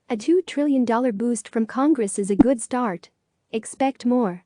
A $2 trillion boost from Congress is a good start. Expect more.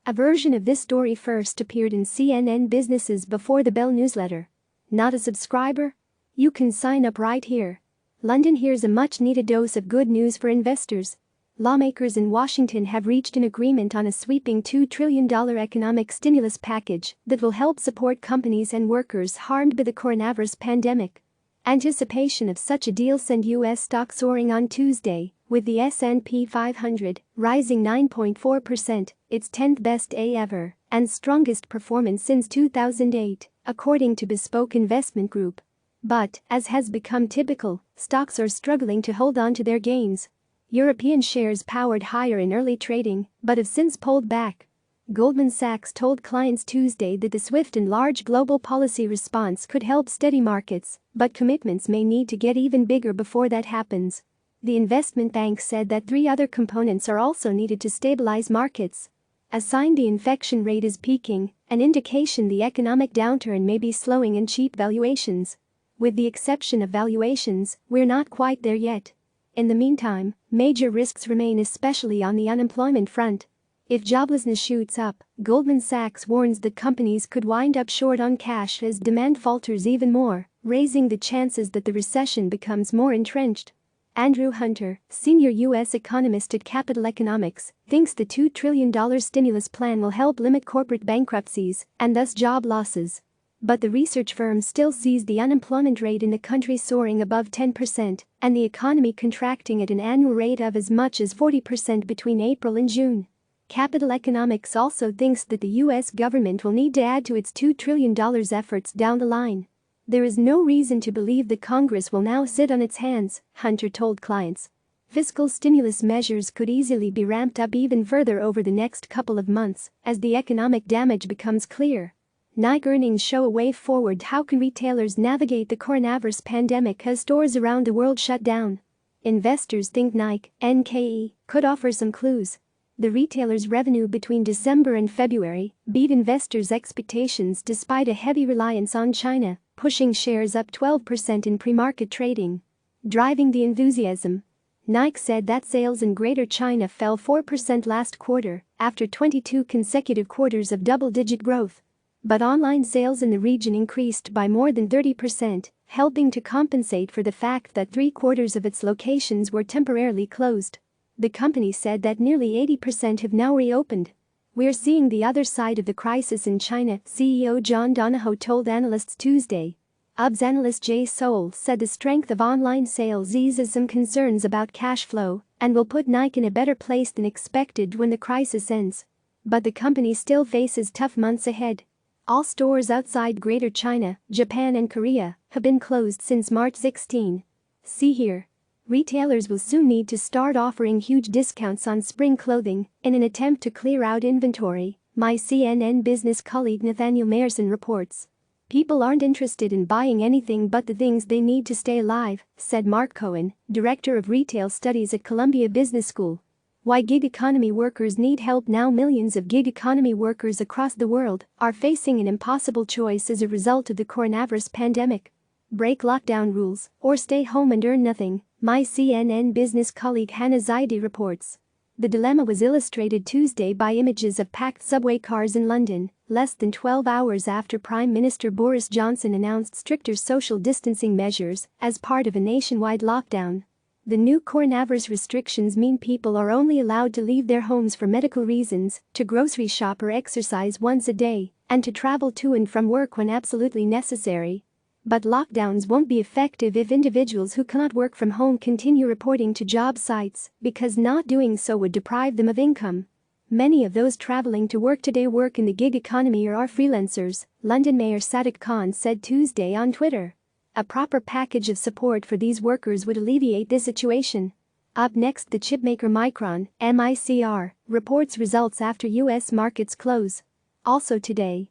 A version of this story first appeared in CNN Business's Before the Bell newsletter. Not a subscriber? You can sign up right here. London, here's a much-needed dose of good news for investors. Lawmakers in Washington have reached an agreement on a sweeping $2 trillion economic stimulus package that will help support companies and workers harmed by the coronavirus pandemic. Anticipation of such a deal sent U.S. stocks soaring on Tuesday, with the S&P 500 rising 9.4%, its 10th best day ever, and strongest performance since 2008, according to Bespoke Investment Group. But, as has become typical, stocks are struggling to hold on to their gains. European shares powered higher in early trading, but have since pulled back. Goldman Sachs told clients Tuesday that the swift and large global policy response could help steady markets, but commitments may need to get even bigger before that happens. The investment bank said that 3 other components are also needed to stabilize markets. A sign the infection rate is peaking, an indication the economic downturn may be slowing, and cheap valuations. With the exception of valuations, we're not quite there yet. In the meantime, major risks remain, especially on the unemployment front. If joblessness shoots up, Goldman Sachs warns that companies could wind up short on cash as demand falters even more, raising the chances that the recession becomes more entrenched. Andrew Hunter, senior U.S. economist at Capital Economics, thinks the $2 trillion stimulus plan will help limit corporate bankruptcies and thus job losses. But the research firm still sees the unemployment rate in the country soaring above 10% and the economy contracting at an annual rate of as much as 40% between April and June. Capital Economics also thinks that the U.S. government will need to add to its $2 trillion efforts down the line. There is no reason to believe that Congress will now sit on its hands, Hunter told clients. Fiscal stimulus measures could easily be ramped up even further over the next couple of months as the economic damage becomes clear. Nike earnings show a way forward. How can retailers navigate the coronavirus pandemic as stores around the world shut down? Investors think Nike, NKE, could offer some clues. The retailer's revenue between December and February beat investors' expectations despite a heavy reliance on China, pushing shares up 12% in pre-market trading. Driving the enthusiasm. Nike said that sales in Greater China fell 4% last quarter after 22 consecutive quarters of double-digit growth. But online sales in the region increased by more than 30%, helping to compensate for the fact that 3/4 of its locations were temporarily closed. The company said that nearly 80% have now reopened. "We're seeing the other side of the crisis in China," CEO John Donahoe told analysts Tuesday. UBS analyst Jay Soul said the strength of online sales eases some concerns about cash flow and will put Nike in a better place than expected when the crisis ends. But the company still faces tough months ahead. All stores outside Greater China, Japan and Korea have been closed since March 16. See here. Retailers will soon need to start offering huge discounts on spring clothing in an attempt to clear out inventory, my CNN business colleague Nathaniel Mayerson reports. People aren't interested in buying anything but the things they need to stay alive, said Mark Cohen, director of retail studies at Columbia Business School. Why gig economy workers need help now. Millions of gig economy workers across the world are facing an impossible choice as a result of the coronavirus pandemic. Break lockdown rules or stay home and earn nothing, my CNN business colleague Hannah Zaidi reports. The dilemma was illustrated Tuesday by images of packed subway cars in London, less than 12 hours after Prime Minister Boris Johnson announced stricter social distancing measures as part of a nationwide lockdown. The new coronavirus restrictions mean people are only allowed to leave their homes for medical reasons, to grocery shop or exercise once a day, and to travel to and from work when absolutely necessary. But lockdowns won't be effective if individuals who cannot work from home continue reporting to job sites, because not doing so would deprive them of income. Many of those traveling to work today work in the gig economy or are freelancers, London Mayor Sadiq Khan said Tuesday on Twitter. A proper package of support for these workers would alleviate this situation. Up next, the chipmaker Micron, MICR, reports results after U.S. markets close. Also today,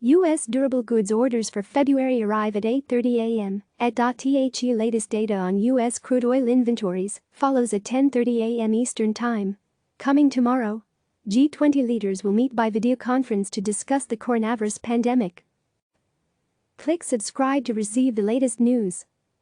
U.S. durable goods orders for February arrive at 8:30 a.m. The latest data on U.S. crude oil inventories follows at 10:30 a.m. Eastern Time. Coming tomorrow, G20 leaders will meet by video conference to discuss the coronavirus pandemic. Click subscribe to receive the latest news.